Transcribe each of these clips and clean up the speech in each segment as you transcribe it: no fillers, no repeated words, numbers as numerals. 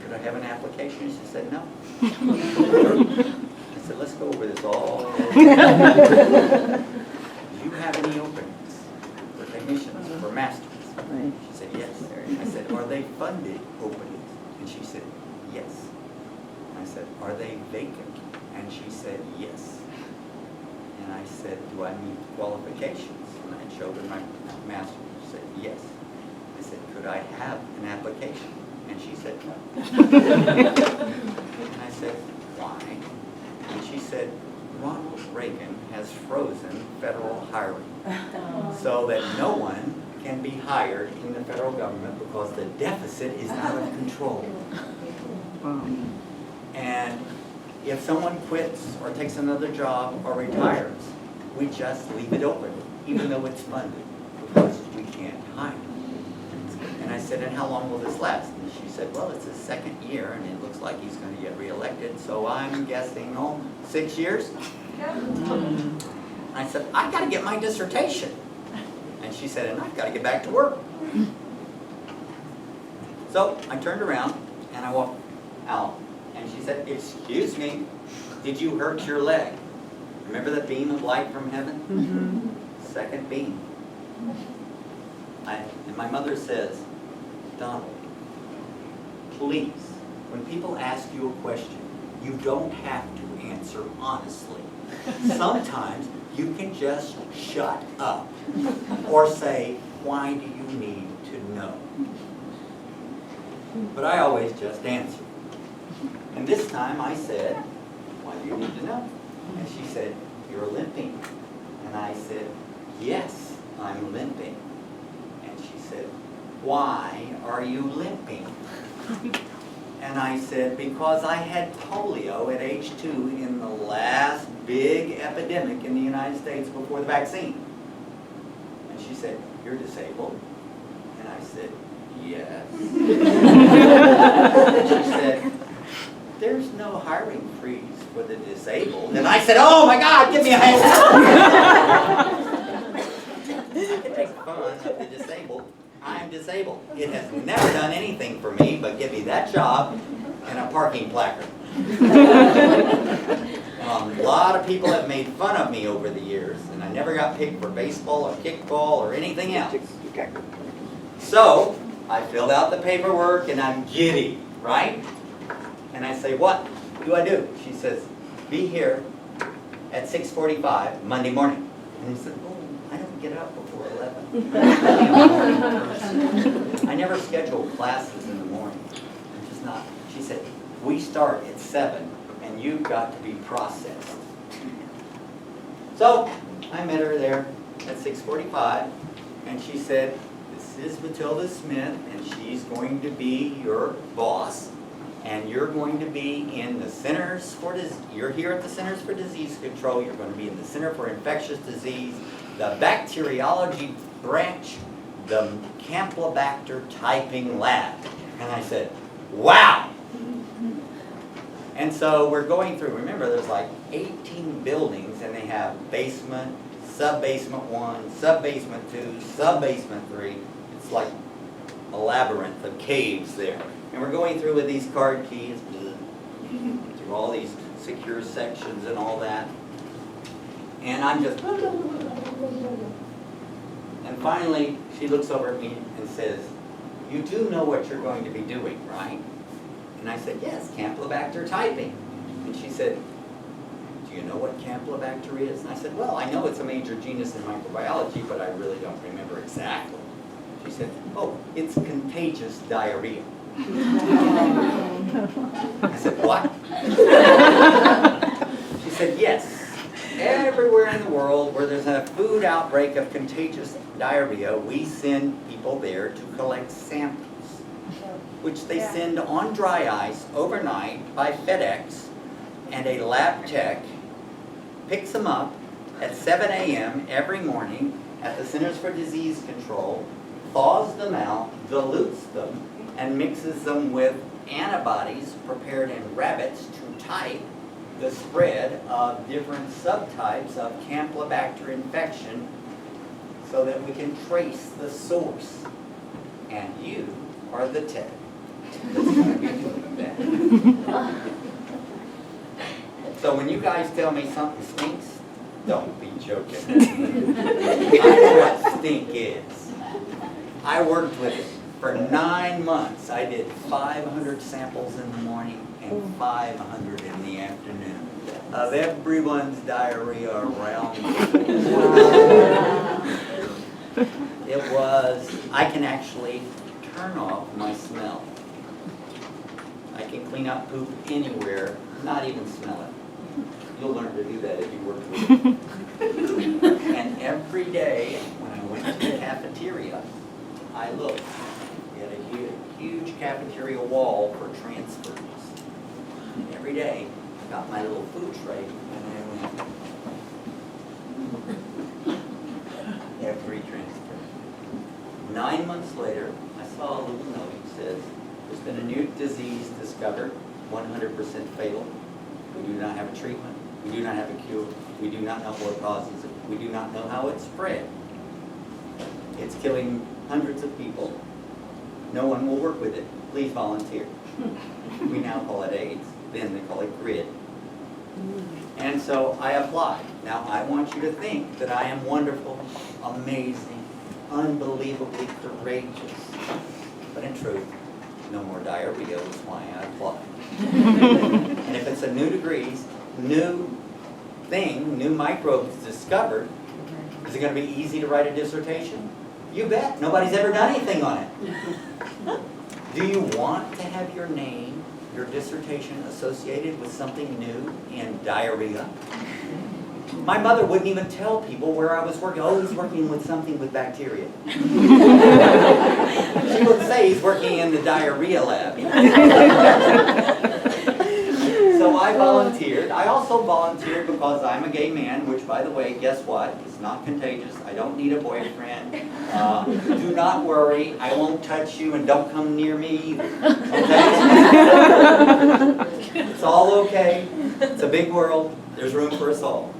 could I have an application? She said, no. I said, let's go over this all over. Do you have any openings for technicians, for masters? She said, yes. I said, are they funded openings? And she said, yes. I said, are they vacant? And she said, yes. And I said, do I meet qualifications? And I showed her my master's. She said, yes. I said, could I have an application? And she said, no. And I said, why? And she said, Ronald Reagan has frozen federal hiring so that no one can be hired in the federal government because the deficit is out of control. And if someone quits or takes another job or retires, we just leave it open, even though it's funded, because we can't hire. And I said, and how long will this last? And she said, well, it's his second year, and it looks like he's going to get reelected, so I'm guessing, 6 years? I said, I've got to get my dissertation. And she said, and I've got to get back to work. So I turned around, and I walked out, and she said, excuse me, did you hurt your leg? Remember the beam of light from heaven? Mm-hmm. Second beam. And my mother says, Donald, please, when people ask you a question, you don't have to answer honestly. Sometimes you can just shut up or say, why do you need to know? But I always just answer. And this time I said, why do you need to know? And she said, you're limping. And I said, yes, I'm limping. And she said, why are you limping? And I said, because I had polio at age 2 in the last big epidemic in the United States before the vaccine. And she said, you're disabled? And I said, yes. And she said, there's no hiring freeze for the disabled. And I said, oh my God, give me a hand. I can make fun of the disabled. I'm disabled. It has never done anything for me but give me that job and a parking placard. A lot of people have made fun of me over the years, and I never got picked for baseball or kickball or anything else. So I filled out the paperwork and I'm giddy, right? And I say, what do I do? She says, be here at 6:45 Monday morning. And I said, oh, I don't get up before 11. I never schedule classes in the morning. I'm just not. She said, we start at 7 and you've got to be processed. So I met her there at 6:45 and she said, this is Matilda Smith and she's going to be your boss. And you're going to be in the Centers for Disease. You're here at the Centers for Disease Control. You're going to be in the Center for Infectious Disease, the Bacteriology branch, the Campylobacter typing lab. And I said, wow! And so we're going through, remember there's like 18 buildings and they have basement, sub-basement 1, sub-basement 2, sub-basement 3. It's like a labyrinth of caves there. And we're going through with these card keys, through all these secure sections and all that. And I'm just... And finally, she looks over at me and says, you do know what you're going to be doing, right? And I said, yes, Campylobacter typing. And she said, do you know what Campylobacter is? And I said, well, I know it's a major genus in microbiology, but I really don't remember exactly. She said, oh, it's contagious diarrhea. I said, what? She said, yes. Everywhere in the world where there's a food outbreak of contagious diarrhea, we send people there to collect samples, which they send on dry ice overnight by FedEx, and a lab tech picks them up at 7 a.m. every morning at the Centers for Disease Control, thaws them out, dilutes them, and mixes them with antibodies prepared in rabbits to type the spread of different subtypes of Campylobacter infection so that we can trace the source. And you are the tech. that's going to be doing that. So when you guys tell me something stinks, don't be joking. I know what stink is. I worked with it for 9 months. I did 500 samples in the morning and 500 in the afternoon of everyone's diarrhea around the world. It was, I can actually turn off my smell. I can clean up poop anywhere, not even smell it. You'll learn to do that if you work with it. And every day when I went to the cafeteria, I looked. We had a huge cafeteria wall for transfers. And every day I got my little food tray and I went. Every transfer. 9 months later, I saw a little note that says, there's been a new disease discovered, 100% fatal. We do not have a treatment. We do not have a cure. We do not know what causes it. We do not know how it's spread. It's killing hundreds of people. No one will work with it. Please volunteer. We now call it AIDS. Then they call it GRID. And so I applied. Now I want you to think that I am wonderful, amazing, unbelievably courageous. But in truth, no more diarrhea was why I applied. And if it's a new degrees, new thing, new microbes discovered, is it going to be easy to write a dissertation? You bet. Nobody's ever done anything on it. Do you want to have your name, your dissertation associated with something new in diarrhea? My mother wouldn't even tell people where I was working. Oh, he's working with something with bacteria. She would say he's working in the diarrhea lab. So I volunteered. I also volunteered because I'm a gay man, which, by the way, guess what? It's not contagious. I don't need a boyfriend. Do not worry. I won't touch you, and don't come near me either. Okay? It's all okay. It's a big world. There's room for us all.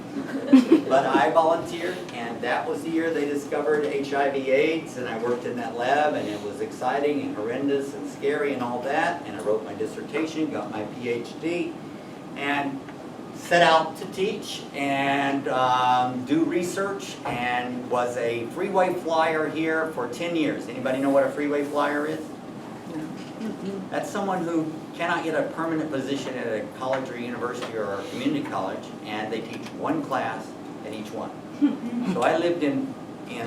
But I volunteered, and that was the year they discovered HIV/AIDS, and I worked in that lab, and it was exciting and horrendous and scary and all that, and I wrote my dissertation, got my PhD, and set out to teach and do research, and was a freeway flyer here for 10 years. Anybody know what a freeway flyer is? That's someone who cannot get a permanent position at a college or university or a community college, and they teach one class at each one. So I lived in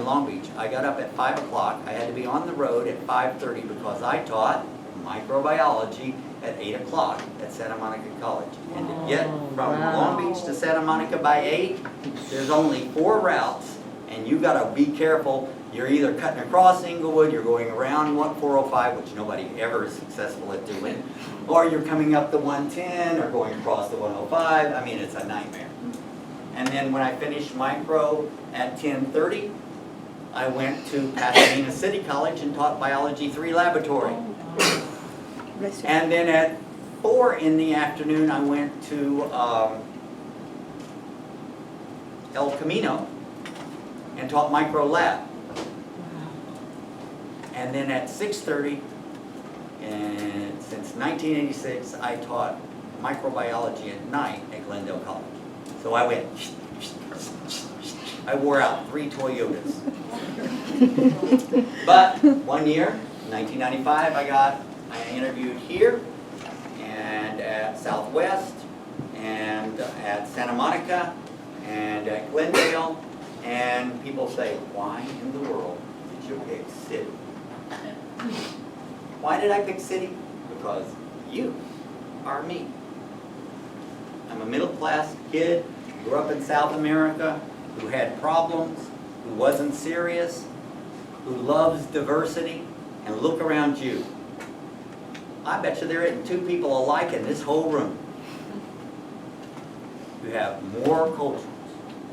Long Beach. I got up at 5 o'clock. I had to be on the road at 5:30 because I taught microbiology at 8 o'clock at Santa Monica College. And to get from Long Beach to Santa Monica by 8, there's only 4 routes, and you got to be careful. You're either cutting across Inglewood, you're going around 405, which nobody ever is successful at doing, or you're coming up the 110 or going across the 105. I mean, it's a nightmare. And then when I finished micro at 10:30, I went to Pasadena City College and taught Biology 3 laboratory. And then at 4 in the afternoon, I went to El Camino and taught micro lab. And then at 6:30, and since 1986, I taught microbiology at night at Glendale College. So I went, I wore out 3 Toyotas. But one year, 1995, I interviewed here, and at Southwest, and at Santa Monica, and at Glendale, and people say, why in the world did you pick City? Why did I pick City? Because you are me. I'm a middle-class kid, grew up in South America, who had problems, who wasn't serious, who loves diversity, and look around you. I bet you there isn't 2 people alike in this whole room. You have more cultures,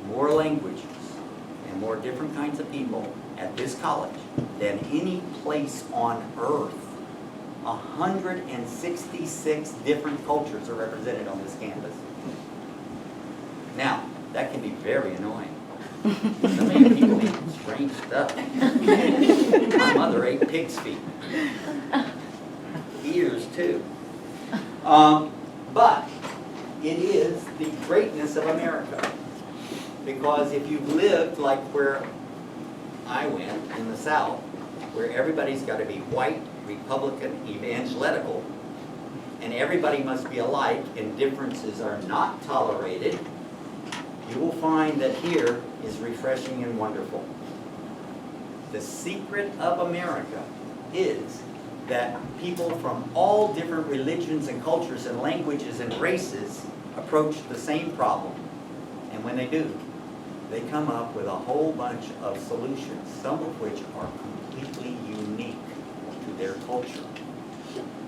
more languages, and more different kinds of people at this college than any place on earth. 166 different cultures are represented on this campus. Now, that can be very annoying. Some of you people eat strange stuff. My mother ate pig's feet. Ears But it is the greatness of America. Because if you've lived like where I went in the South, where everybody's got to be white, Republican, evangelical, and everybody must be alike and differences are not tolerated, you will find that here is refreshing and wonderful. The secret of America is that people from all different religions and cultures and languages and races approach the same problem. And when they do, they come up with a whole bunch of solutions, some of which are completely unique to their culture.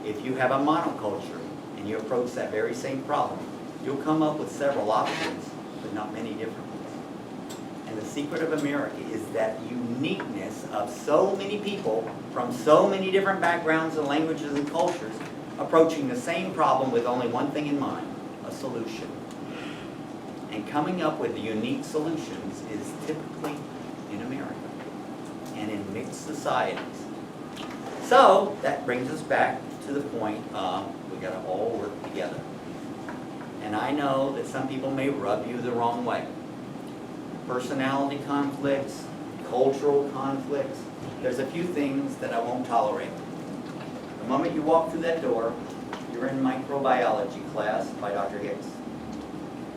If you have a monoculture and you approach that very same problem, you'll come up with several options, but not many different ones. And the secret of America is that uniqueness of so many people from so many different backgrounds and languages and cultures approaching the same problem with only one thing in mind, a solution. And coming up with unique solutions is typically in America and in mixed societies. So that brings us back to the point of we got to all work together. And I know that some people may rub you the wrong way. Personality conflicts, cultural conflicts. There's a few things that I won't tolerate. The moment you walk through that door, you're in microbiology class by Dr. Hicks.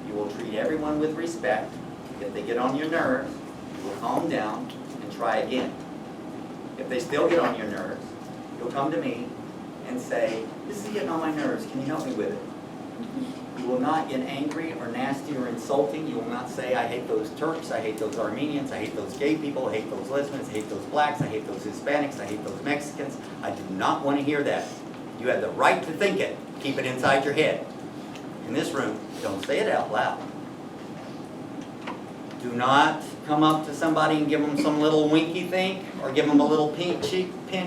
You will treat everyone with respect. If they get on your nerves, you will calm down and try again. If they still get on your nerves, you'll come to me and say, "This is getting on my nerves, can you help me with it?" You will not get angry or nasty or insulting. You will not say, "I hate those Turks, I hate those Armenians, I hate those gay people, I hate those lesbians, I hate those blacks, I hate those Hispanics, I hate those Mexicans." I do not want to hear that. You have the right to think it. Keep it inside your head. In this room, don't say it out loud. Do not come up to somebody and give them some little winky thing or give them a little pinch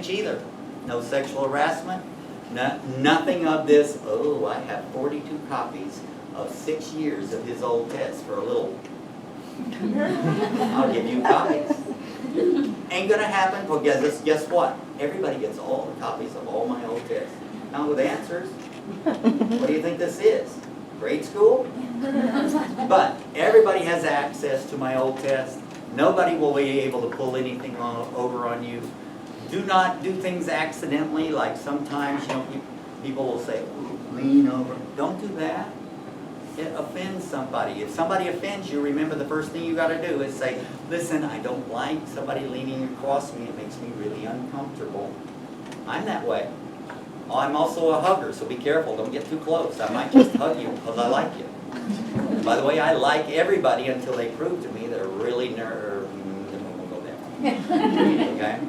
either. No sexual harassment. Nothing of this, "Oh, I have 42 copies of 6 years of his old test for a little." I'll give you copies. Ain't gonna happen, well, guess what? Everybody gets all the copies of all my old tests. Not with answers. What do you think this is? Grade school? But everybody has access to my old test. Nobody will be able to pull anything over on you. Do not do things accidentally, like sometimes, people will say, "Ooh, lean over." Don't do that. It offends somebody. If somebody offends you, remember the first thing you got to do is say, "Listen, I don't like somebody leaning across me. It makes me really uncomfortable." I'm that way. I'm also a hugger, so be careful. Don't get too close. I might just hug you because I like you. By the way, I like everybody until they prove to me they're really we'll go there. Okay?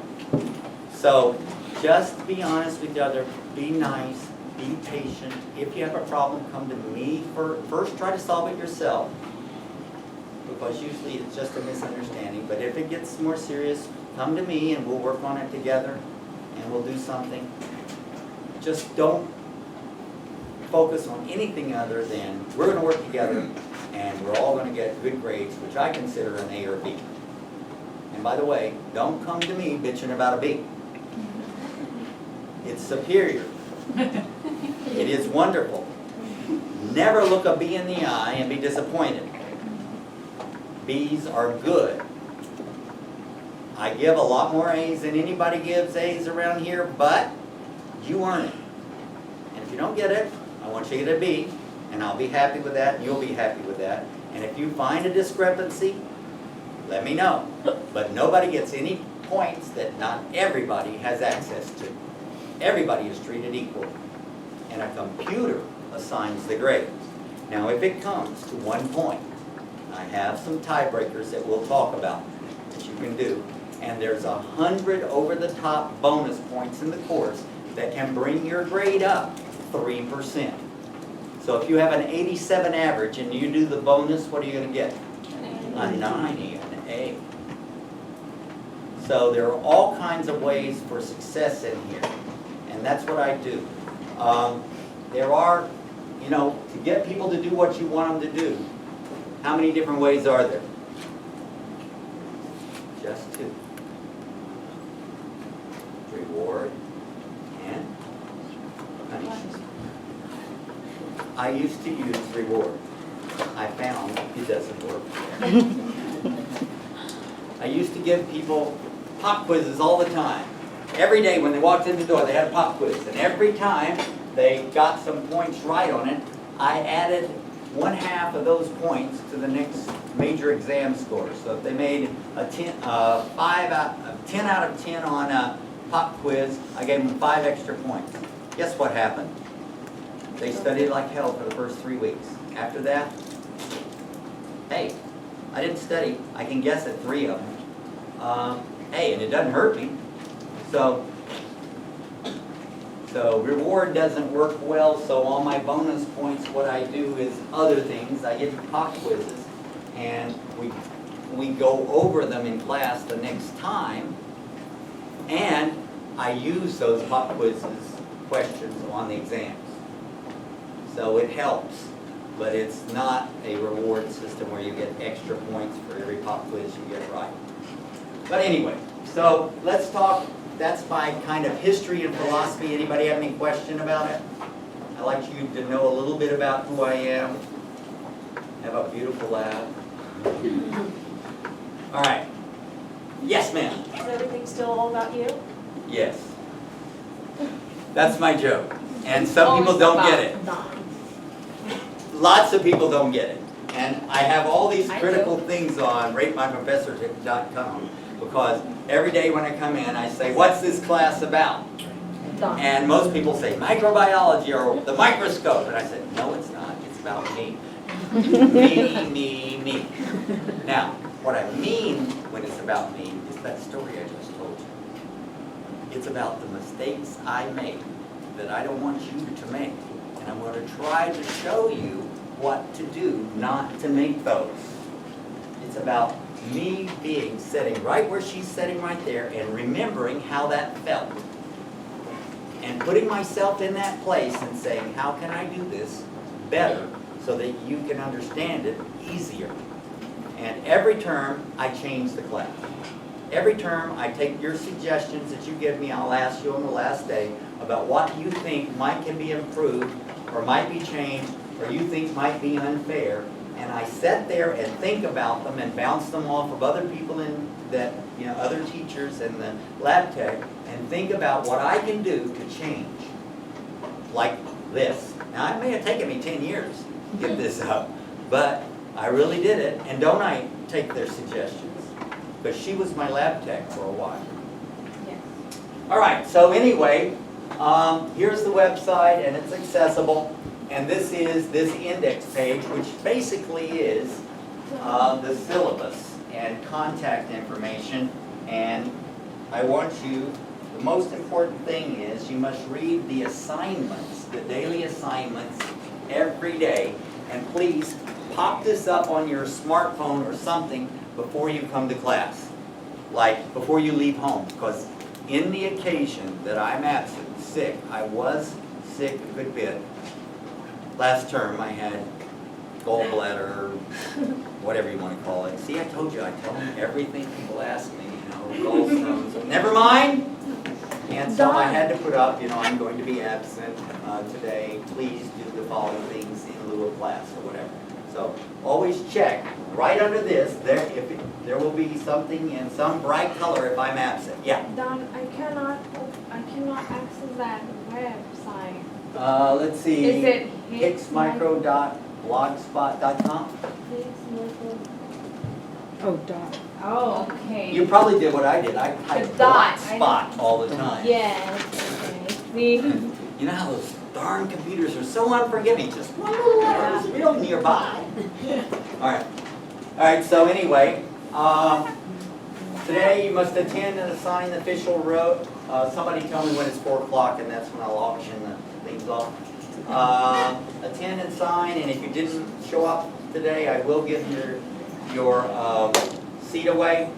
So, just be honest with each other. Be nice. Be patient. If you have a problem, come to me first. Try to solve it yourself, because usually it's just a misunderstanding. But if it gets more serious, come to me and we'll work on it together and we'll do something. Just don't focus on anything other than we're going to work together and we're all going to get good grades, which I consider an A or B. And by the way, don't come to me bitching about a B. It's superior. It is wonderful. Never look a B in the eye and be disappointed. B's are good. I give a lot more A's than anybody gives A's around here, but you earn it. And if you don't get it, I want you to get a B, and I'll be happy with that, and you'll be happy with that. And if you find a discrepancy, let me know. But nobody gets any points that not everybody has access to. Everybody is treated equally. And a computer assigns the grades. Now, if it comes to 1 point, I have some tiebreakers that we'll talk about that you can do. And there's 100 over-the-top bonus points in the course that can bring your grade up 3%. So if you have an 87 average and you do the bonus, what are you going to get? A 90, an A. So there are all kinds of ways for success in here. And that's what I do. There are, to get people to do what you want them to do, how many different ways are there? Just 2. Reward and punishment. I used to use reward. I found it doesn't work. I used to give people pop quizzes all the time. Every day when they walked in the door, they had a pop quiz. And every time they got some points right on it, I added 1/2 of those points to the next major exam score. So if they made a 10 out of 10 on a pop quiz, I gave them 5 extra points. Guess what happened? They studied like hell for the first 3 weeks. After that, hey, I didn't study. I can guess at 3 of them. Hey, and it doesn't hurt me. So reward doesn't work well, so on my bonus points, what I do is other things. I give pop quizzes, and we go over them in class the next time, and I use those pop quizzes questions on the exams. So it helps, but it's not a reward system where you get extra points for every pop quiz you get right. But anyway, so let's talk. That's my kind of history and philosophy. Anybody have any question about it? I'd like you to know a little bit about who I am. Have a beautiful laugh. All right. Yes, ma'am. Is everything still all about you? Yes. That's my joke. And some people don't get it. Lots of people don't get it. And I have all these critical things on ratemyprofessor.com because every day when I come in, I say, what's this class about? And most people say, microbiology or the microscope. And I said, no, it's not. It's about me. Me. Now, what I mean when it's about me is that story I just told you. It's about the mistakes I made that I don't want you to make. And I'm going to try to show you what to do not to make those. It's about me sitting right where she's sitting right there and remembering how that felt. And putting myself in that place and saying, how can I do this better so that you can understand it easier? And every term, I change the class. Every term, I take your suggestions that you give me, I'll ask you on the last day about what you think can be improved or might be changed or you think might be unfair. And I sit there and think about them and bounce them off of other people other teachers and the lab tech and think about what I can do to change. Like this. Now, it may have taken me 10 years to get this up, but I really did it. And don't I take their suggestions? Because she was my lab tech for a while. Yes. All right, so anyway, here's the website, and it's accessible. And this is this index page, which basically is the syllabus and contact information. And I want you, the most important thing is you must read the assignments, the daily assignments every day. And please pop this up on your smartphone or something before you come to class, like before you leave home. Because in the occasion that I'm absent, sick, I was sick a good bit. Last term I had gallbladder, whatever you want to call it. See, I told you, I tell them everything people ask me, gallstones. Never mind. And so I had to put up, I'm going to be absent today. Please do the following things in lieu of class or whatever. So always check right under this. There will be something in some bright color if I'm absent. Yeah. Don, I cannot access that website. Let's see. Is it HicksMicro.blogspot.com? Oh, dot. Oh, okay. You probably did what I did. I typed blogspot all the time. Yes. Okay. You know how those darn computers are so unforgiving. Just one little letter is real nearby. All right, so anyway, today you must attend and assign the official road. Somebody tell me when it's 4 o'clock, and that's when I'll auction the things off. Attend and sign, and if you didn't show up today, I will give your seat away.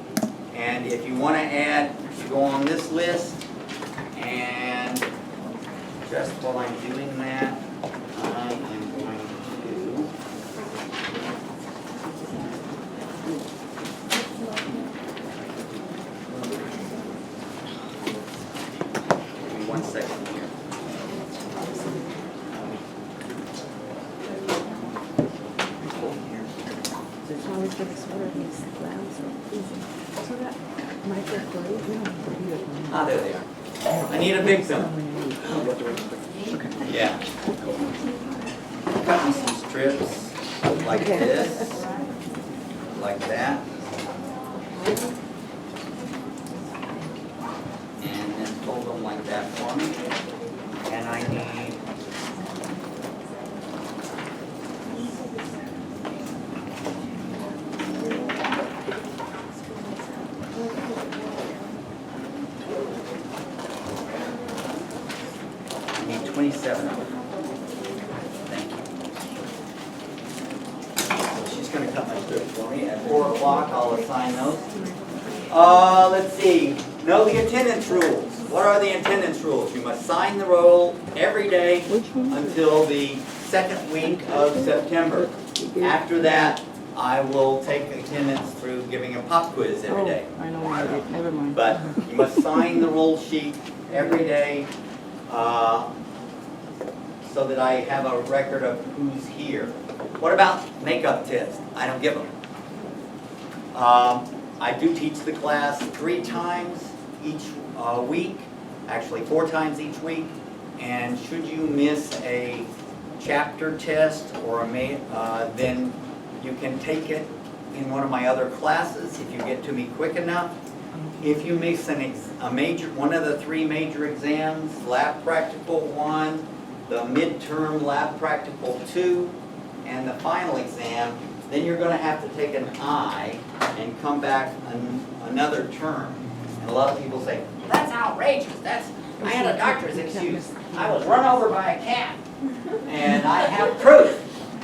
And if you want to add, you go on this list, and just while I'm doing that, I am going to give me 1 second here. fix one of these labs are freezing. So that microwave, we don't need it. Ah, there they are. I need a victim. Yeah. Cut me some strips like this, like that. And then fold them like that for me. And I need I need 27 of them. Thank you. So she's going to cut my strips for me. At 4 o'clock, I'll assign those. Let's see. Know the attendance rules. What are the attendance rules? You must sign the roll every day until the second week of September. After that, I will take attendance through giving a pop quiz every day. I know what I did, never mind. But you must sign the roll sheet every day so that I have a record of who's here. What about makeup tests? I don't give them. I do teach the class 3 times each week, actually 4 times each week. And should you miss a chapter test or then you can take it in one of my other classes if you get to me quick enough. If you miss one of the 3 major exams, lab practical 1, the midterm lab practical 2, and the final exam, then you're going to have to take an I and come back another term. And a lot of people say, that's outrageous. I had a doctor's excuse. I was run over by a cat. And I have proof.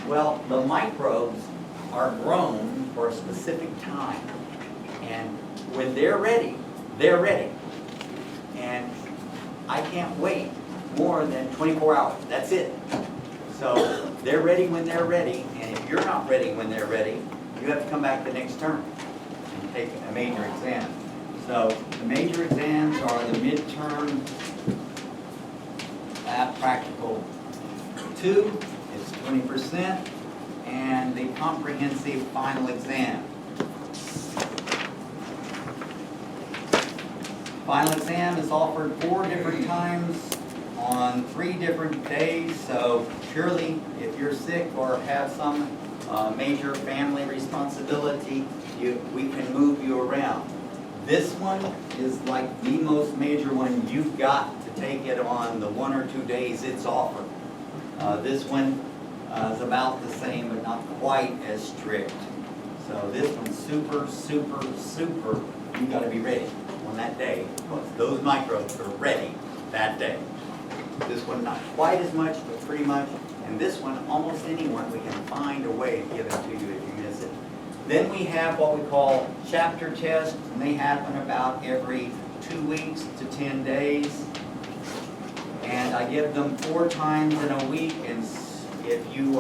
Well, the microbes are grown for a specific time. And when they're ready, they're ready. And I can't wait more than 24 hours. That's it. So they're ready when they're ready. And if you're not ready when they're ready, you have to come back the next term and take a major exam. So the major exams are the midterm lab practical 2 is 20%, and the comprehensive final exam. Final exam is offered 4 different times on 3 different days, so surely if you're sick or have some major family responsibility, we can move you around. This one is like the most major one. You've got to take it on the 1 or 2 days it's offered. This one is about the same, but not quite as strict. So this one's super, super, super. You've got to be ready on that day, because those microbes are ready that day. This one not quite as much, but pretty much. And this one, almost anyone, we can find a way to give it to you if you miss it. Then we have what we call chapter tests, and they happen about every 2 weeks to 10 days. And I give them 4 times in a week, and if you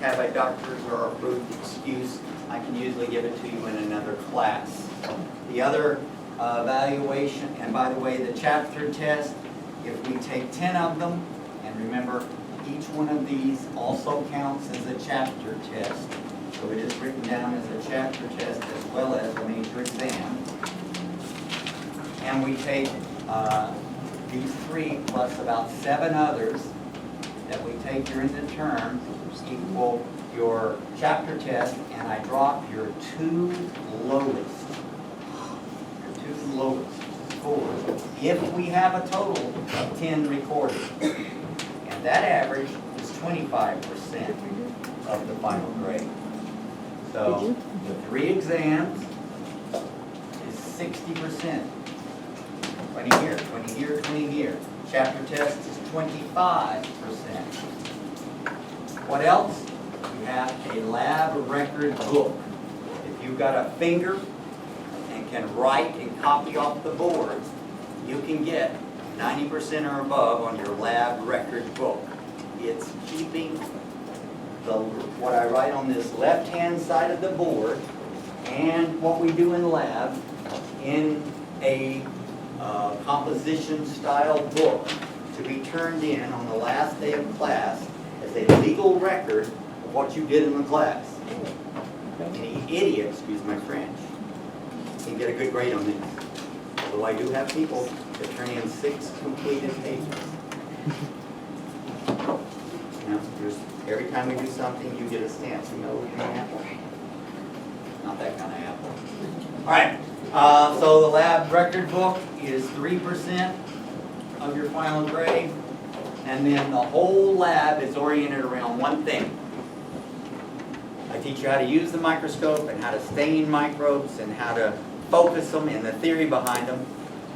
have a doctor's or approved excuse, I can usually give it to you in another class. The other evaluation, and by the way, the chapter test, if we take 10 of them, and remember, each one of these also counts as a chapter test. So it is written down as a chapter test as well as a major exam. And we take these 3 plus about 7 others that we take during the term equal your chapter test, and I drop your 2 lowest. Your 2 lowest scores. If we have a total of 10 recorded. And that average is 25% of the final grade. So the 3 exams is 60%. 20 here, 20 here, 20 here. Chapter test is 25%. What else? You have a lab record book. If you've got a finger and can write and copy off the boards, you can get 90% or above on your lab record book. It's keeping what I write on this left-hand side of the board and what we do in lab in a composition style book to be turned in on the last day of class as a legal record of what you did in the class. Any idiot, excuse my French, can get a good grade on these. Although I do have people that turn in 6 completed pages. Now, every time we do something, you get a stamp. You know what kind of apple? Not that kind of apple. All right. So the lab record book is 3% of your final grade, and then the whole lab is oriented around one thing. I teach you how to use the microscope and how to stain microbes and how to focus them and the theory behind them.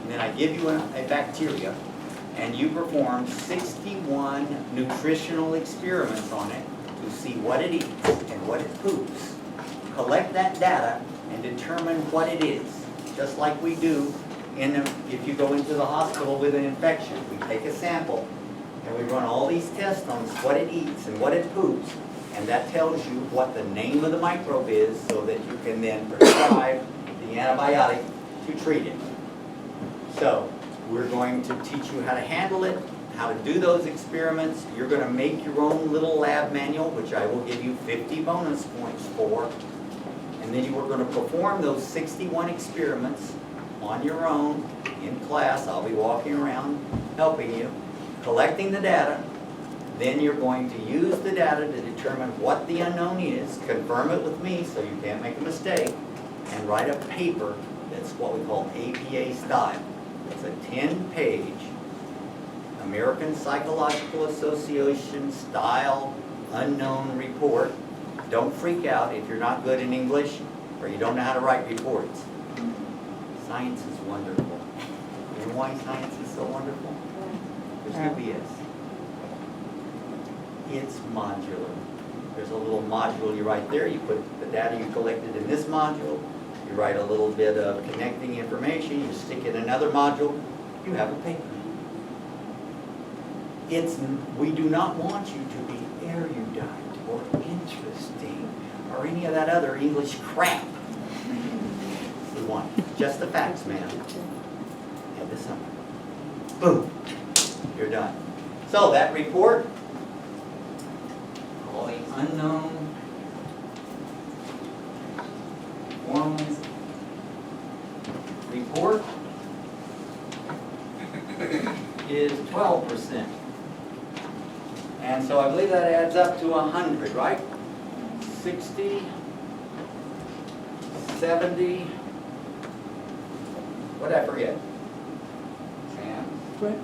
And then I give you a bacteria, and you perform 61 nutritional experiments on it to see what it eats and what it poops. Collect that data and determine what it is, just like we do if you go into the hospital with an infection. We take a sample and we run all these tests on what it eats and what it poops, and that tells you what the name of the microbe is so that you can then prescribe the antibiotic to treat it. So we're going to teach you how to handle it, how to do those experiments. You're going to make your own little lab manual, which I will give you 50 bonus points for. And then you are going to perform those 61 experiments on your own in class. I'll be walking around helping you, collecting the data. Then you're going to use the data to determine what the unknown is, confirm it with me so you can't make a mistake, and write a paper that's what we call APA style. It's a 10-page American Psychological Association style unknown report. Don't freak out if you're not good in English or you don't know how to write reports. Science is wonderful. You know why science is so wonderful? There's no BS. It's modular. There's a little module you write there. You put the data you collected in this module. You write a little bit of connecting information. You stick it in another module. You have a paper. We do not want you to be erudite or interesting or any of that other English crap. We want just the facts, man. Head to summer. Boom. You're done. So that report, all the unknown forms report is 12%. And so I believe that adds up to 100, right? 60, 70, what did I forget? Sam? There's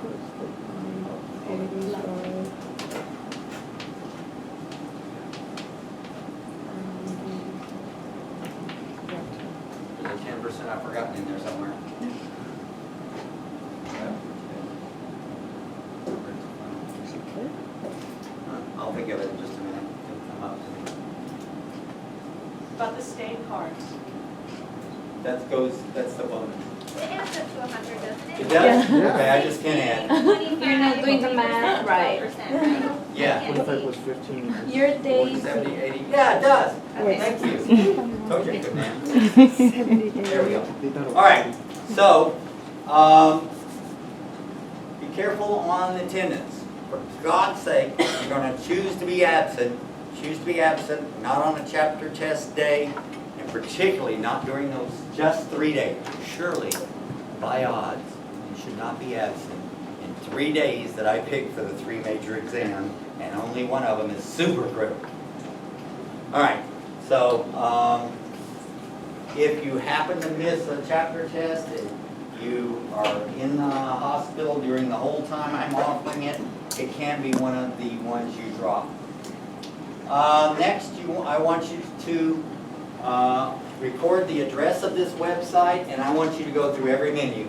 a 10% I've forgotten in there somewhere. I'll think of it in just a minute. It'll come up to me. About the stain cards. That's the bonus. It adds up to 100, doesn't it? It does? Yeah. Okay, I just can't add. You're not doing the math right. 12%, right? Yeah. 25 plus 15. Your 40, days. 80. Yeah, it does. Okay. Thank you. Told you, good man. 78. There we go. All right. So, be careful on attendance. For God's sake, you're going to choose to be absent. Choose to be absent, not on a chapter test day, and particularly not during those just 3 days. Surely, by odds, you should not be absent in 3 days that I picked for the 3 major exams, and only one of them is super critical. All right, so if you happen to miss a chapter test and you are in the hospital during the whole time I'm offering it, it can be one of the ones you drop. Next, I want you to record the address of this website, and I want you to go through every menu.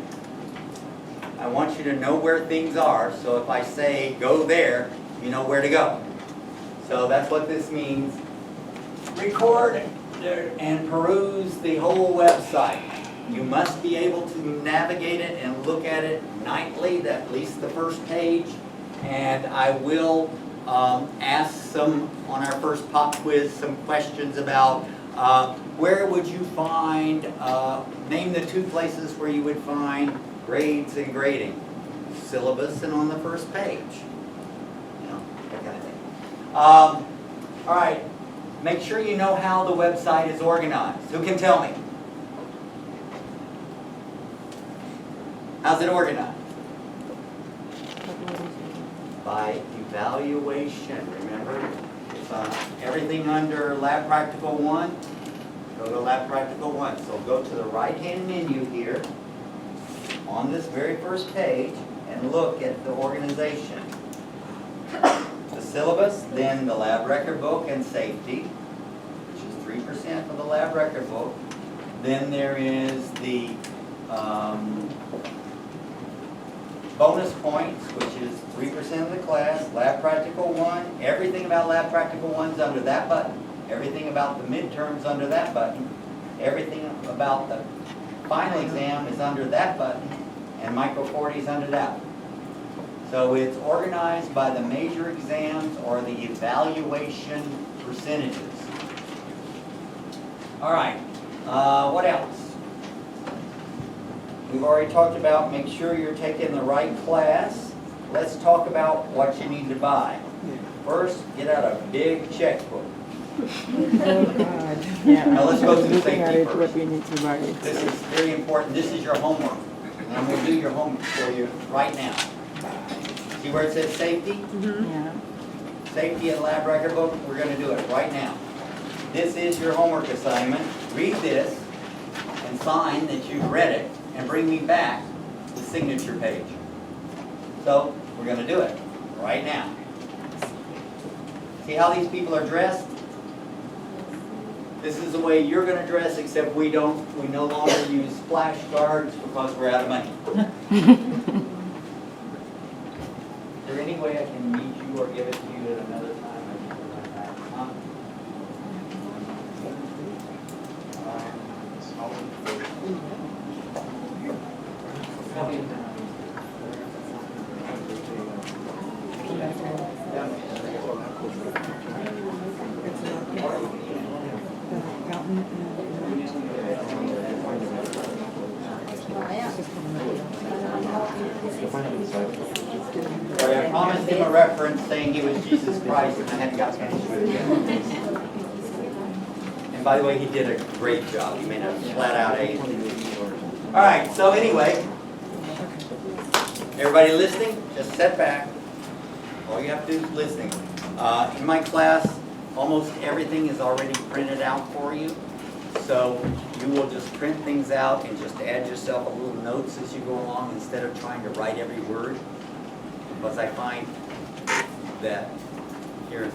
I want you to know where things are, so if I say go there, you know where to go. So that's what this means. Record and peruse the whole website. You must be able to navigate it and look at it nightly, at least the first page. And I will ask some, on our first pop quiz, some questions about where would you find, name the 2 places where you would find grades and grading. Syllabus and on the first page. You know, that kind of thing. All right. make sure you know how the website is organized. Who can tell me? How's it organized? By evaluation, remember? It's everything under Lab Practical 1. Go to Lab Practical 1. So go to the right-hand menu here on this very first page and look at the organization. The syllabus, then the lab record book and safety, which is 3% for the lab record book. Then there is the bonus points, which is 3% of the class, Lab Practical 1. Everything about Lab Practical 1 is under that button. Everything about the midterms under that button. Everything about the final exam is under that button. And Micro 40 is under that one. So it's organized by the major exams or the evaluation percentages. All right, what else? We've already talked about make sure you're taking the right class. Let's talk about what you need to buy. First, get out a big checkbook. Oh, God. Yeah. Now let's go to the Looking at safety it, first. what we need to buy. This is very important. This is your homework. And I'm going to do your homework for you right now. See where it says safety? Yeah. Safety and lab record book, we're going to do it right now. This is your homework assignment. Read this and sign that you've read it and bring me back the signature page. So we're going to do it right now. See how these people are dressed? This is the way you're going to dress, except we no longer use splash guards because we're out of money. Is there any way I can meet you or give it to you at another time? Huh? Sorry, I promised him a reference saying he was Jesus Christ, and I hadn't got finished with it yet. And by the way, he did a great job. He made a flat-out A. All right, so anyway, everybody listening? Just sit back. All you have to do is listening. In my class, almost everything is already printed out for you. So you will just print things out and just add yourself a little notes as you go along instead of trying to write every word. Because I find that here,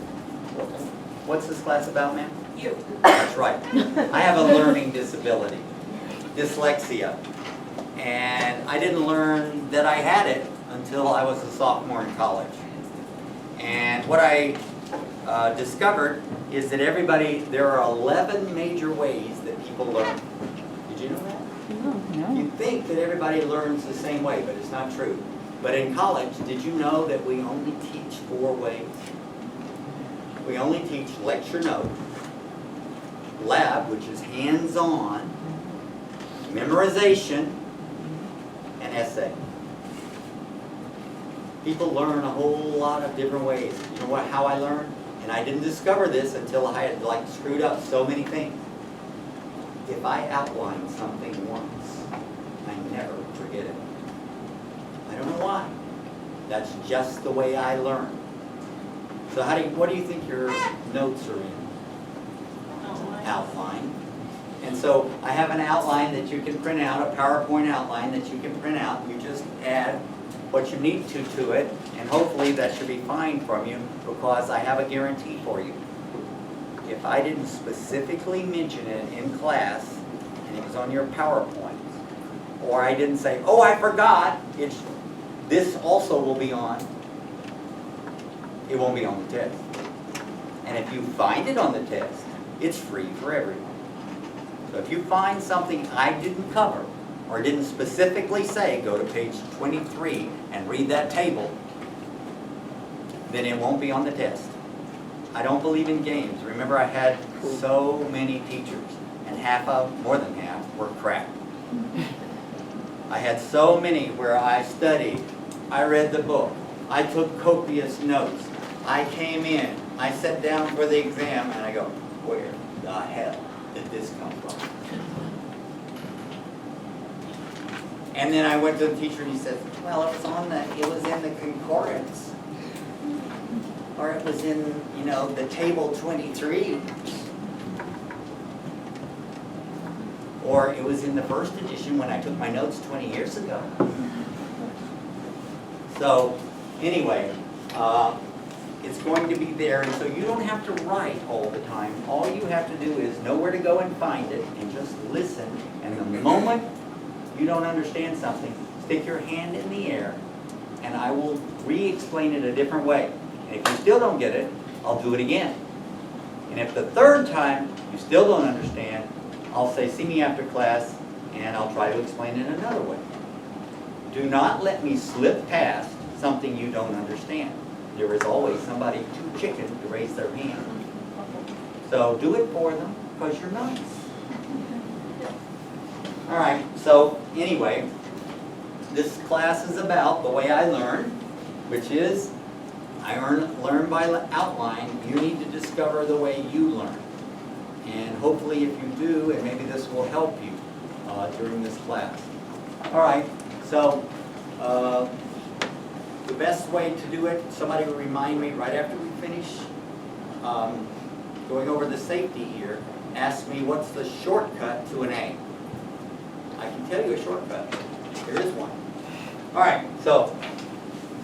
what's this class about, ma'am? You. That's right. I have a learning disability, dyslexia. And I didn't learn that I had it until I was a sophomore in college. And what I discovered is that there are 11 major ways that people learn. Did you know that? No. You think that everybody learns the same way, but it's not true. But in college, did you know that we only teach 4 ways? We only teach lecture note, lab, which is hands-on, memorization, and essay. People learn a whole lot of different ways. You know how I learned? And I didn't discover this until I had screwed up so many things. If I outline something once, I never forget it. I don't know why. That's just the way I learn. So what do you think your notes are in? Outline. And so I have an outline that you can print out, a PowerPoint outline that you can print out. You just add what you need to it, and hopefully that should be fine from you because I have a guarantee for you. If I didn't specifically mention it in class, and it was on your PowerPoint, or I didn't say, oh, I forgot, this also will be on, it won't be on the test. And if you find it on the test, it's free for everyone. So if you find something I didn't cover, or didn't specifically say, go to page 23 and read that table, then it won't be on the test. I don't believe in games. Remember, I had so many teachers, and more than half, were crap. I had so many where I studied, I read the book, I took copious notes, I came in, I sat down for the exam, and I go, where the hell did this come from? And then I went to the teacher and he said, well, it was in the concordance. Or it was in, the table 23. Or it was in the first edition when I took my notes 20 years ago. So, anyway, it's going to be there, and so you don't have to write all the time. All you have to do is know where to go and find it, and just listen. And the moment you don't understand something, stick your hand in the air, and I will re-explain it a different way. And if you still don't get it, I'll do it again. And if the third time you still don't understand, I'll say, see me after class, and I'll try to explain it another way. Do not let me slip past something you don't understand. There is always somebody too chicken to raise their hand. So do it for them, because you're nice. All right, so anyway, this class is about the way I learn, which is I learn by outline. You need to discover the way you learn. And hopefully if you do, and maybe this will help you during this class. All right, so the best way to do it, somebody will remind me right after we finish going over the safety here, ask me what's the shortcut to an A. I can tell you a shortcut. There is one. All right, so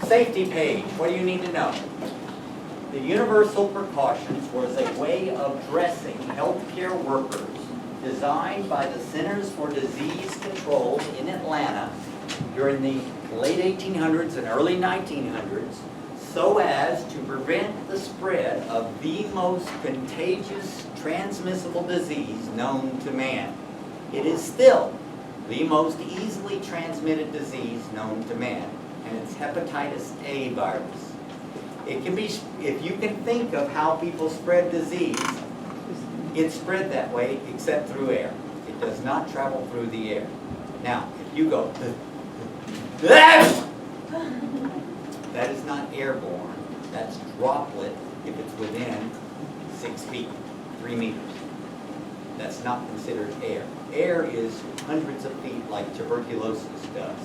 safety page, what do you need to know? The universal precautions was a way of dressing healthcare workers designed by the Centers for Disease Control in Atlanta during the late 1800s and early 1900s so as to prevent the spread of the most contagious transmissible disease known to man. It is still the most easily transmitted disease known to man, and it's hepatitis A virus. It can be, if you can think of how people spread disease, it's spread that way except through air. It does not travel through the air. Now, if you go, that is not airborne. That's droplet if it's within 6 feet, 3 meters. That's not considered air. Air is hundreds of feet like tuberculosis does.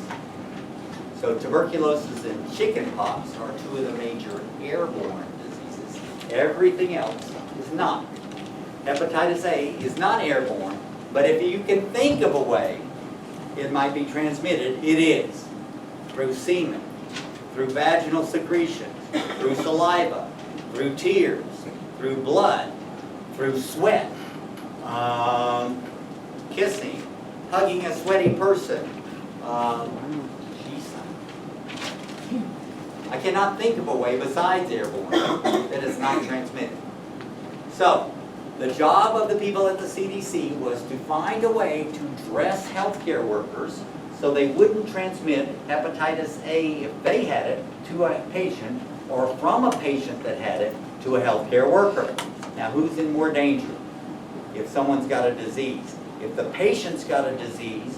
So tuberculosis and chickenpox are two of the major airborne diseases. Everything else is not. Hepatitis A is not airborne, but if you can think of a way it might be transmitted, it is. Through semen, through vaginal secretions, through saliva, through tears, through blood, through sweat, kissing, hugging a sweaty person. I cannot think of a way besides airborne that is not transmitted. So, the job of the people at the CDC was to find a way to dress healthcare workers so they wouldn't transmit hepatitis A if they had it to a patient, or from a patient that had it to a healthcare worker. Now, who's in more danger if someone's got a disease? If the patient's got a disease,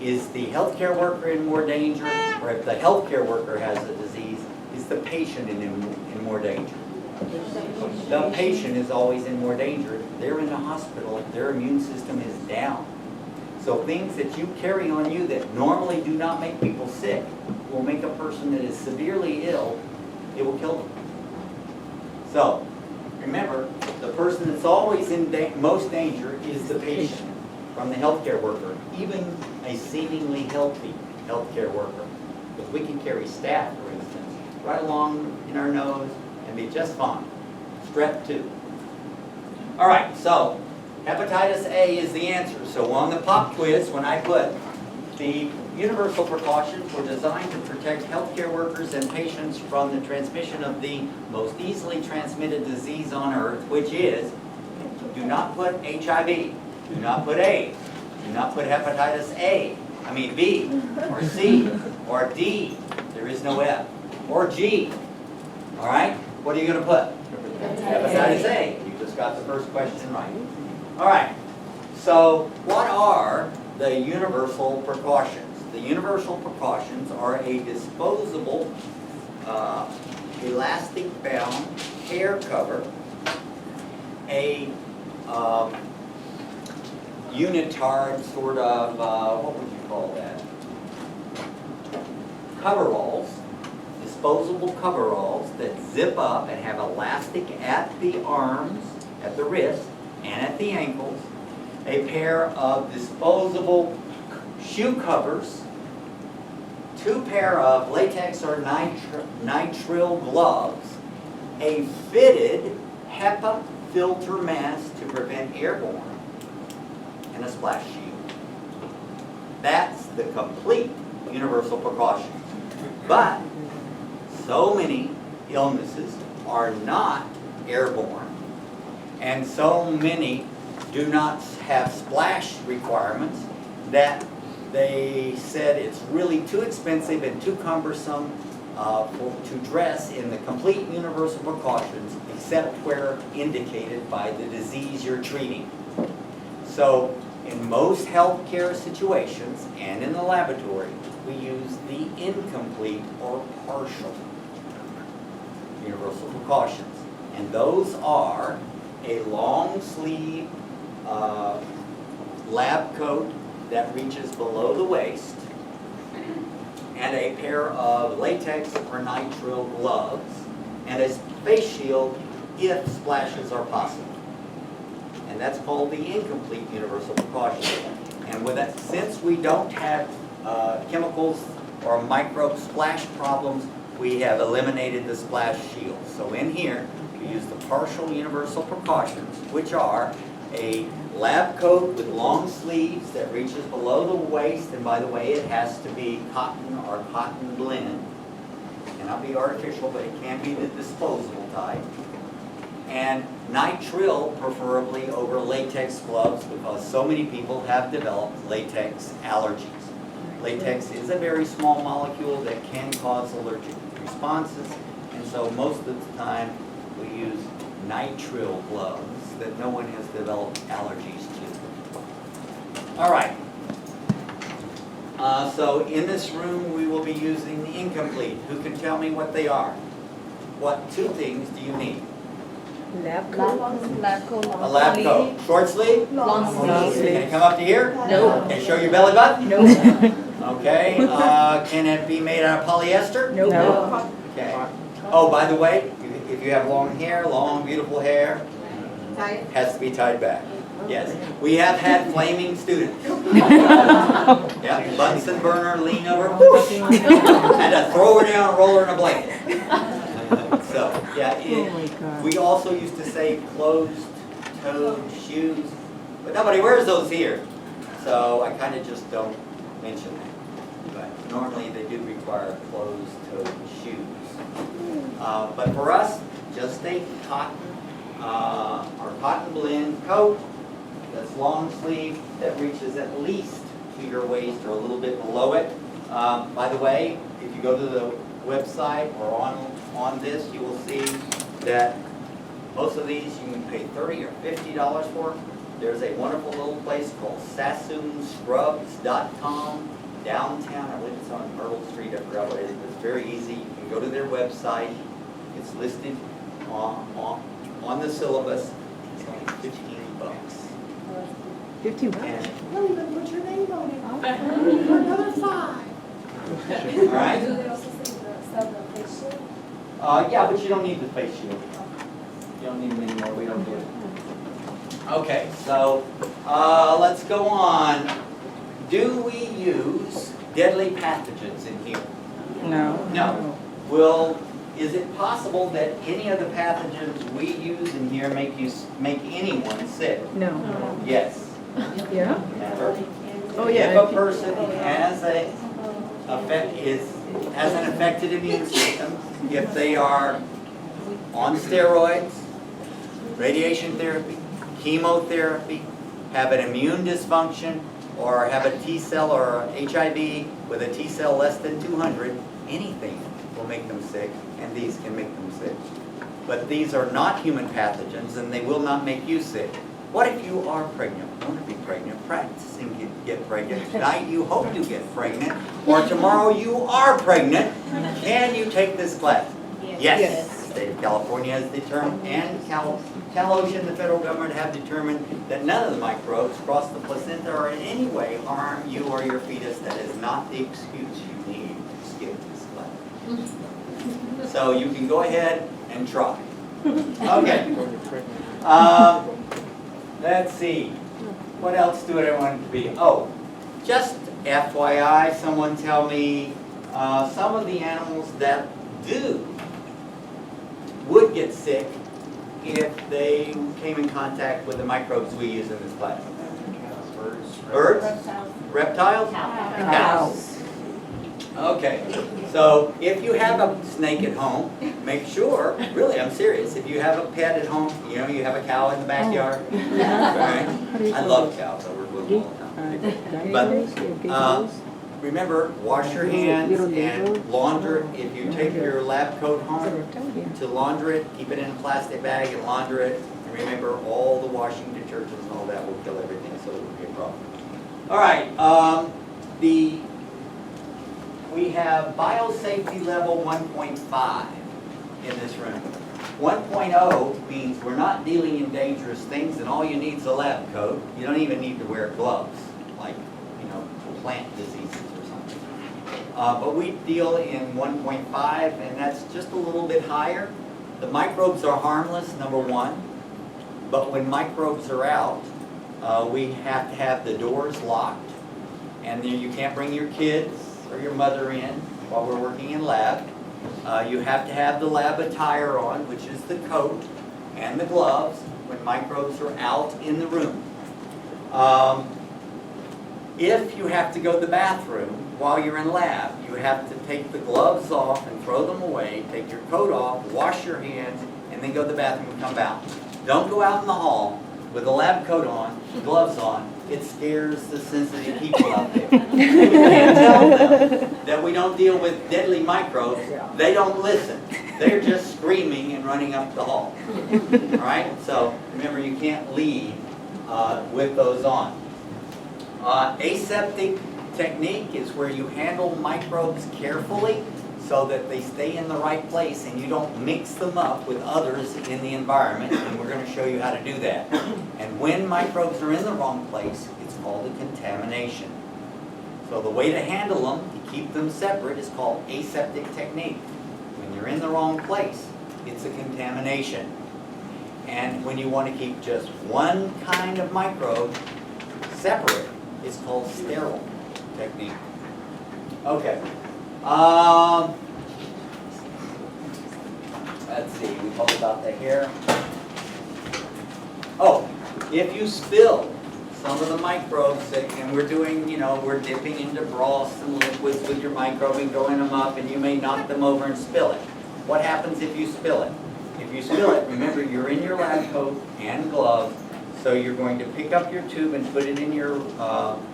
is the healthcare worker in more danger? Or if the healthcare worker has a disease, is the patient in more danger? The patient is always in more danger. They're in the hospital. Their immune system is down. So things that you carry on you that normally do not make people sick will make a person that is severely ill, it will kill them. So, remember, the person that's always in most danger is the patient from the healthcare worker, even a seemingly healthy healthcare worker. Because we can carry staph, for instance, right along in our nose and be just fine. Strep too. All right, so hepatitis A is the answer. So on the pop quiz, when I put the universal precautions were designed to protect healthcare workers and patients from the transmission of the most easily transmitted disease on earth, which is, do not put HIV, do not put AIDS, do not put hepatitis B, or C, or D, there is no F, or G. All right, what are you going to put? Hepatitis A. You just got the first question right. All right, so what are the universal precautions? The universal precautions are a disposable, elastic-bound hair cover, a unitard sort of, what would you call that? Coveralls, disposable coveralls that zip up and have elastic at the arms, at the wrist, and at the ankles. A pair of disposable shoe covers, 2 pair of latex or nitrile gloves, a fitted HEPA filter mask to prevent airborne, and a splash shield. That's the complete universal precaution. But so many illnesses are not airborne, and so many do not have splash requirements that they said it's really too expensive and too cumbersome to dress in the complete universal precautions except where indicated by the disease you're treating. So in most healthcare situations and in the laboratory, we use the incomplete or partial universal precautions. And those are a long sleeve lab coat that reaches below the waist, and a pair of latex or nitrile gloves, and a face shield if splashes are possible. And that's called the incomplete universal precaution. And with that, since we don't have chemicals or microbe splash problems, we have eliminated the splash shield. So in here, we use the partial universal precautions, which are a lab coat with long sleeves that reaches below the waist, and by the way, it has to be cotton or cotton blend. It cannot be artificial, but it can be the disposable type. And nitrile, preferably over latex gloves, because so many people have developed latex allergies. Latex is a very small molecule that can cause allergic responses, and so most of the time we use nitrile gloves that no one has developed allergies to. All right. So in this room we will be using the incomplete. Who can tell me what they are? What 2 things do you need? Lab coat. Lab coat. A lab coat. Short sleeve? Long Long sleeve. Can it come up to here? No. Can it show your belly button? No. Okay. Can it be made out of polyester? No. Okay. Oh, by the way, if you have long hair, long beautiful hair, has to be tied back. Yes. We have had flaming students. Yeah, Bunsen burner, lean over, whoosh, and to throw her down, roll her in a blanket. So, yeah, Oh my God. we also used to say closed-toed shoes, but nobody wears those here. So I kind of just don't mention that. But normally they do require closed-toed shoes. But for us, just a cotton or cotton blend coat that's long sleeve that reaches at least to your waist or a little bit below it. By the way, if you go to the website or on this, you will see that most of these you can pay $30 or $50 for. There's a wonderful little place called SassoonScrubs.com downtown. I believe it's on Myrtle Street. I forgot what it is. It's very easy. You can go to their website. It's listed on the syllabus. It's only $15. 50 bucks. And, Don't even put your name on it. For another 5. all right? Do they also sell the face shield? Yeah, but you don't need the face shield. You don't need them anymore. We don't do it. Okay, so let's go on. Do we use deadly pathogens in here? No. No. Is it possible that any of the pathogens we use in here make anyone sick? No. Yes. Yeah? Never. Oh, yeah. If a person has an affected immune system, if they are on steroids, radiation therapy, chemotherapy, have an immune dysfunction, or have a T cell or HIV with a T cell less than 200, anything will make them sick, and these can make them sick. But these are not human pathogens, and they will not make you sick. What if you are pregnant? Want to be pregnant? Practicing to get pregnant. Tonight you hope to get pregnant, or tomorrow you are pregnant. Can you take this class? Yes. state of California has determined, and Cal Ocean, the federal government, have determined that none of the microbes cross the placenta or in any way harm you or your fetus. That is not the excuse you need to skip this class. So you can go ahead and try. Okay. Let's see. What else do I want it to be? Oh, just FYI, someone tell me some of the animals that would get sick if they came in contact with the microbes we use in this class. Birds? Reptiles? Cows. Okay, so if you have a snake at home, make sure, really I'm serious, if you have a pet at home, you know, you have a cow in the backyard. Right? I love cows, I work with them all the time. But remember, wash your hands and launder it. If you take your lab coat home to launder it, keep it in a plastic bag and launder it. And remember, all the washing detergents and all that will kill everything, so it won't be a problem. All right, we have biosafety level 1.5 in this room. 1.0 means we're not dealing in dangerous things, and all you need is a lab coat. You don't even need to wear gloves, like, you know, plant diseases or something. But we deal in 1.5, and that's just a little bit higher. The microbes are harmless, number one. But when microbes are out, we have to have the doors locked. And then you can't bring your kids or your mother in while we're working in lab. You have to have the lab attire on, which is the coat and the gloves when microbes are out in the room. If you have to go to the bathroom while you're in lab, you have to take the gloves off and throw them away, take your coat off, wash your hands, and then go to the bathroom and come out. Don't go out in the hall with a lab coat on, gloves on. It scares the sensitive people out there. You can't tell them that we don't deal with deadly microbes. They don't listen. They're just screaming and running up the hall. All right? So remember, you can't leave with those on. Aseptic technique is where you handle microbes carefully so that they stay in the right place and you don't mix them up with others in the environment, and we're going to show you how to do that. And when microbes are in the wrong place, it's called a contamination. So the way to handle them, to keep them separate, is called aseptic technique. When you're in the wrong place, it's a contamination. And when you want to keep just one kind of microbe separate, it's called sterile technique. Okay. Let's see, we talked about the hair. Oh, if you spill some of the microbes, and we're doing, you know, we're dipping into broths and liquids with your microbe and growing them up, and you may knock them over and spill it. What happens if you spill it? If you spill it, remember you're in your lab coat and gloves, so you're going to pick up your tube and put it in your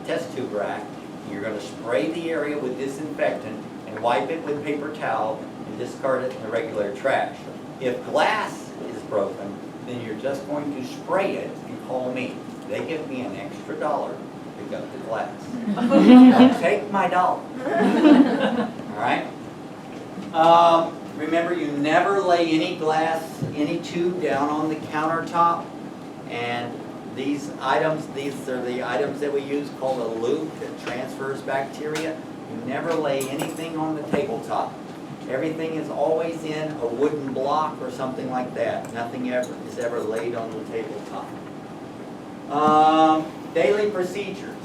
test tube rack. You're going to spray the area with disinfectant and wipe it with paper towel and discard it in the regular trash. If glass is broken, then you're just going to spray it and call me. They give me an extra $1 to pick up the glass. Don't take my dollar. All right? Remember, you never lay any glass, any tube down on the countertop. And these items, these are the items that we use called a loop that transfers bacteria. You never lay anything on the tabletop. Everything is always in a wooden block or something like that. Nothing is ever laid on the tabletop. Daily procedures.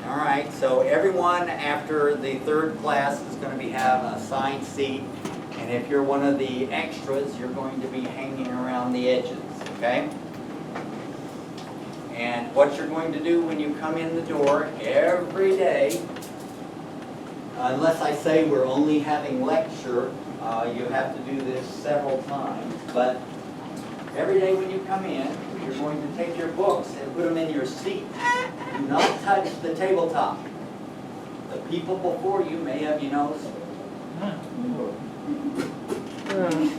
All right, so everyone after the third class is going to have an assigned seat. And if you're one of the extras, you're going to be hanging around the edges, okay? And what you're going to do when you come in the door every day, unless I say we're only having lecture, you have to do this several times. But every day when you come in, you're going to take your books and put them in your seat. Do not touch the tabletop. The people before you may have, you know,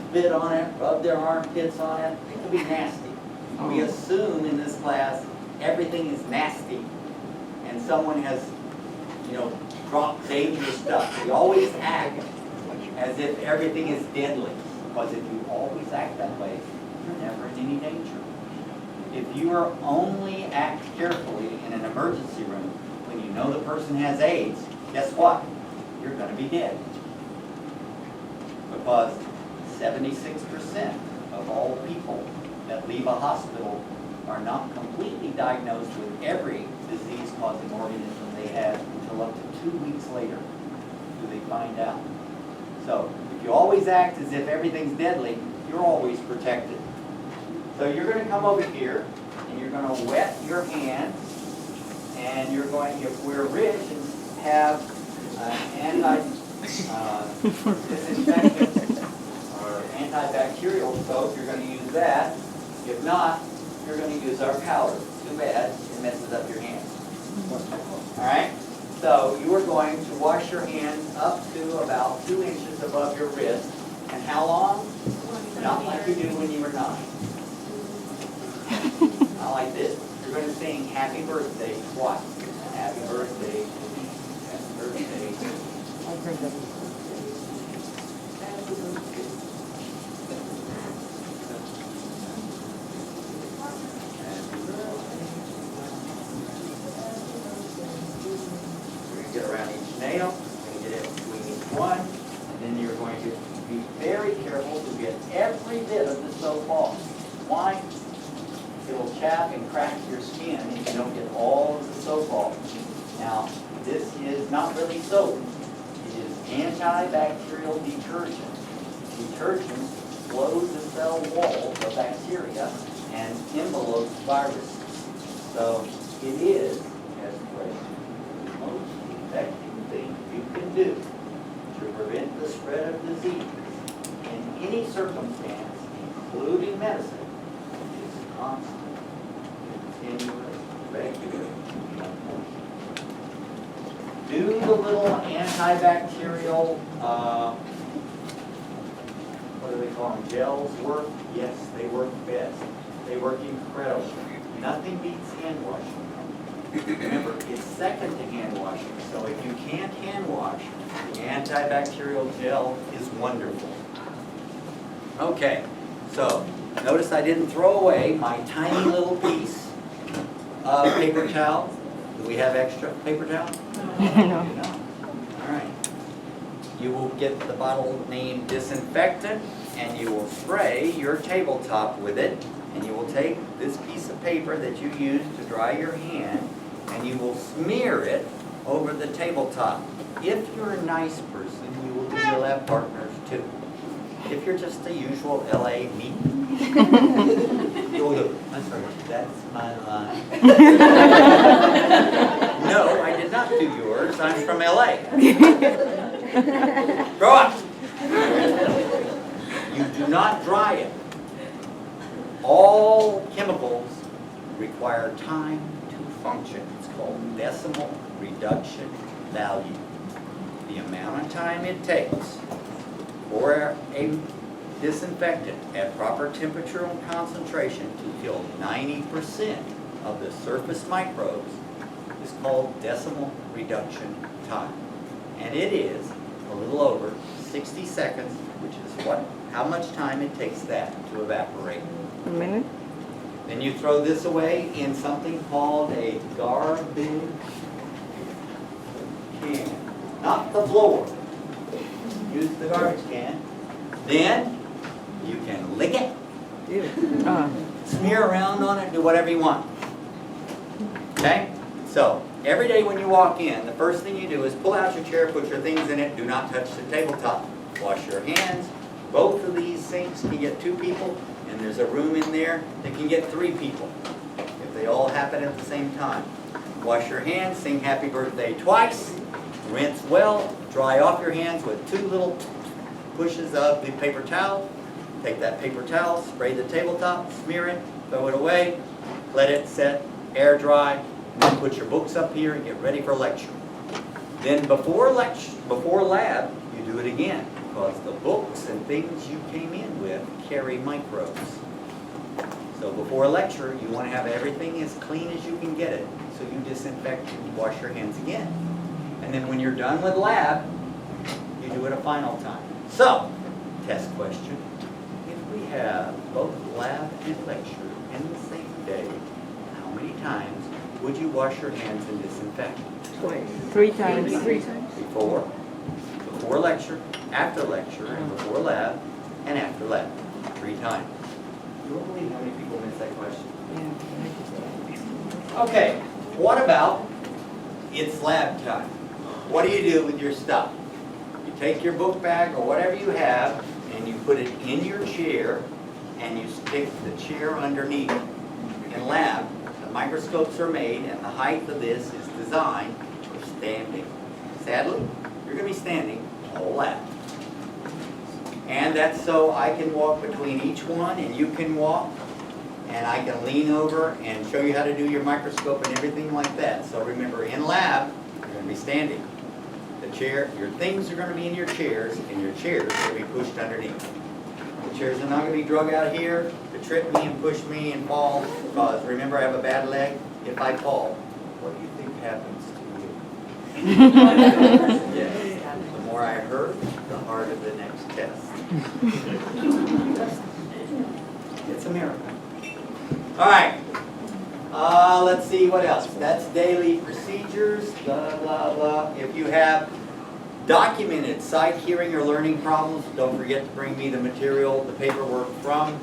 spit on it, rub their armpits on it. It could be nasty. We assume in this class everything is nasty and someone has, you know, dropped dangerous stuff. We always act as if everything is deadly. Because if you always act that way, you're never in any danger. If you are only act carefully in an emergency room when you know the person has AIDS, guess what? You're going to be dead. Because 76% of all people that leave a hospital are not completely diagnosed with every disease-causing organism they have until up to 2 weeks later do they find out. So if you always act as if everything's deadly, you're always protected. So you're going to come over here and you're going to wet your hands, and you're going, if we're rich and have disinfectant or antibacterial soap, you're going to use that. If not, you're going to use our powder. Too bad, it messes up your hands. All right? So you are going to wash your hands up to about 2 inches above your wrist. And how long? Not like you did when you were 9. Not like this. You're going to sing happy birthday twice. Happy birthday to me. Happy birthday to me. I've heard that. Get around each nail, and get it between each one, and then you're going to be very careful to get every bit of the soap off. Why? It'll chap and crack your skin if you don't get all of the soap off. Now, this is not really soap. It is antibacterial detergent. Detergent closes the cell walls of bacteria and envelopes viruses. So it is, as the most effective thing you can do to prevent the spread of disease in any circumstance, including medicine, is constant, continuous, regular. Do the little antibacterial, what do they call them, gels work? Yes, they work best. They work incredible. Nothing beats hand washing. Remember, it's second to hand washing, so if you can't hand wash, the antibacterial gel is wonderful. Okay, so notice I didn't throw away my tiny little piece of paper towel. Do we have extra paper towel? No. All right. You will get the bottle named disinfectant, and you will spray your tabletop with it, and you will take this piece of paper that you use to dry your hand, and you will smear it over the tabletop. If you're a nice person, you'll have partners too. If you're just the usual LA me, you'll go, I'm sorry, that's my line. No, I did not do yours. I'm from LA. Grow up. You do not dry it. All chemicals require time to function. It's called decimal reduction value. The amount of time it takes for a disinfectant at proper temperature and concentration to kill 90% of the surface microbes is called decimal reduction time. And it is a little over 60 seconds, which is how much time it takes that to evaporate. A minute? Then you throw this away in something called a garbage can. Not the floor. Use the garbage can. Then you can lick it, smear around on it, do whatever you want. Okay? So, every day when you walk in, the first thing you do is pull out your chair, put your things in it, do not touch the tabletop. Wash your hands. Both of these sinks can get 2 people, and there's a room in there that can get 3 people, if they all happen at the same time. Wash your hands, sing happy birthday twice, rinse well, dry off your hands with 2 little pushes of the paper towel. Take that paper towel, spray the tabletop, smear it, throw it away, let it set, air dry, and then put your books up here and get ready for lecture. Then before lab, you do it again, because the books and things you came in with carry microbes. So before a lecture, you want to have everything as clean as you can get it, so you disinfect and wash your hands again. And then when you're done with lab, you do it a final time. So, test question. have both lab and lecture in the same day, how many times would you wash your hands and disinfect? Twice. 3 times. Before lecture, after lecture, and before lab, and after lab. 3 times. You won't believe how many people miss that question. Okay, what about it's lab time? What do you do with your stuff? You take your book bag or whatever you have and you put it in your chair and you stick the chair underneath. In lab, the microscopes are made and the height of this is designed for standing. Sadly, you're going to be standing the whole lab. And that's so I can walk between each one and you can walk and I can lean over and show you how to do your microscope and everything like that. So remember, in lab, you're going to be standing. The chair, your things are going to be in your chairs, and your chairs will be pushed underneath. The chairs are not going to be drug out here to trip me and push me and fall, because remember, I have a bad leg. If I fall, what do you think happens to you? Yes. The more I hurt, the harder the next test. It's a miracle. All right. Let's see what else. That's daily procedures, blah, blah, blah. If you have documented sight, hearing, or learning problems, don't forget to bring me the material, the paperwork from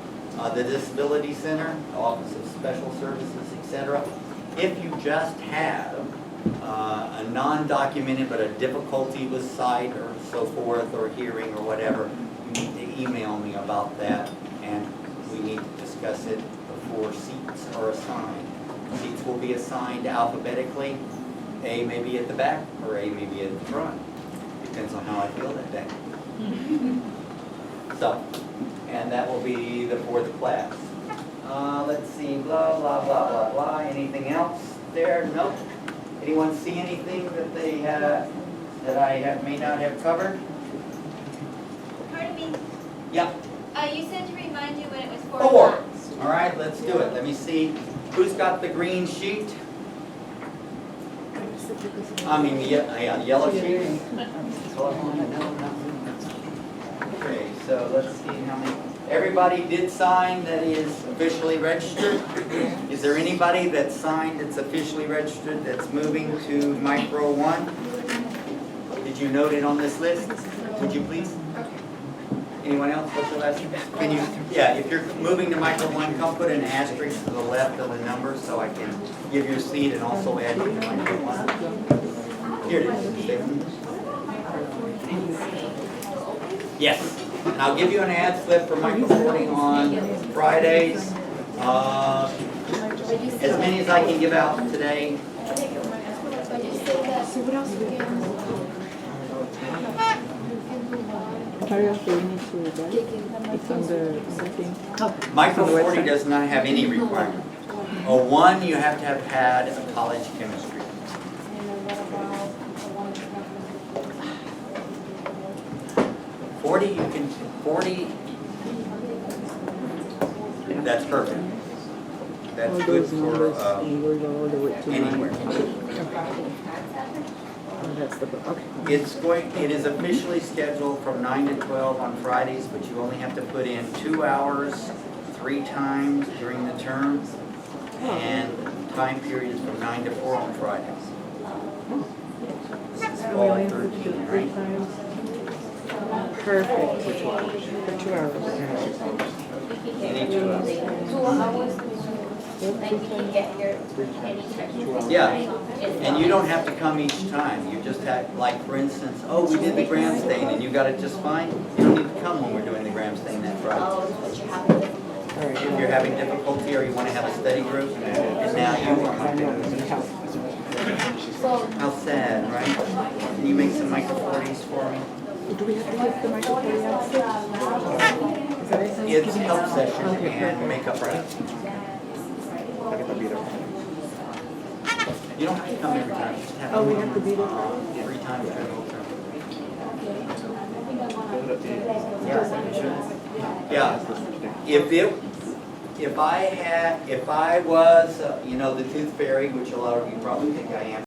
the Disability Center, Office of Special Services, etc. If you just have a non-documented but a difficulty with sight or so forth, or hearing or whatever, you need to email me about that, and we need to discuss it before seats are assigned. Seats will be assigned alphabetically. A may be at the back, or A may be at the front. Depends on how I feel that day. So, and that will be the 4th class. Let's see, blah, blah, blah, blah, blah. Anything else there? Nope. Anyone see anything that they that I may not have covered? Pardon me, Yep. you said to remind you when it was 4 4. o'clock. All right, let's do it. Let me see. Who's got the green sheet? I mean, the yellow sheet? Okay, so let's see how many. Everybody did sign that is officially registered? Is there anybody that signed that's officially registered that's moving to Micro 1? Did you note it on this list? Would you please? Anyone else? What's your last name? Can you, yeah, if you're moving to Micro 1, come put an asterisk to the left of the number so I can give you a seat and also add you to Micro 1. Here it is, Stephen. Yes, and I'll give you an ad slip for microporting on Fridays. As many as I can give out today. Hurry up, we need to write. It's on the thing. Micro 40 does not have any requirement. Oh, 1, you have to have had a college chemistry. You can 40. That's perfect. That's good for anywhere. It is officially scheduled from 9 to 12 on Fridays, but you only have to put in 2 hours 3 times during the term, and time period is from 9 to 4 on Fridays. This is all 13, right? Perfect. For 2 hours. Any 2 hours. 2 hours. Like you can get here anytime. Yeah, and you don't have to come each time. You just have, like for instance, oh, we did the gram stain and you got it just fine. You don't need to come when we're doing the gram stain that Friday. But you have to. If you're having difficulty or you want to have a study group, and now you are my How sad, right? Can you make some micro 40s for me? Do we have to get the microphone out? Is that it? It's help session and makeup practice. You don't have to come every time. Just have Oh, we have to be there? 3 times during the whole term. Yeah. If I was, the tooth fairy, which a lot of you probably think I am,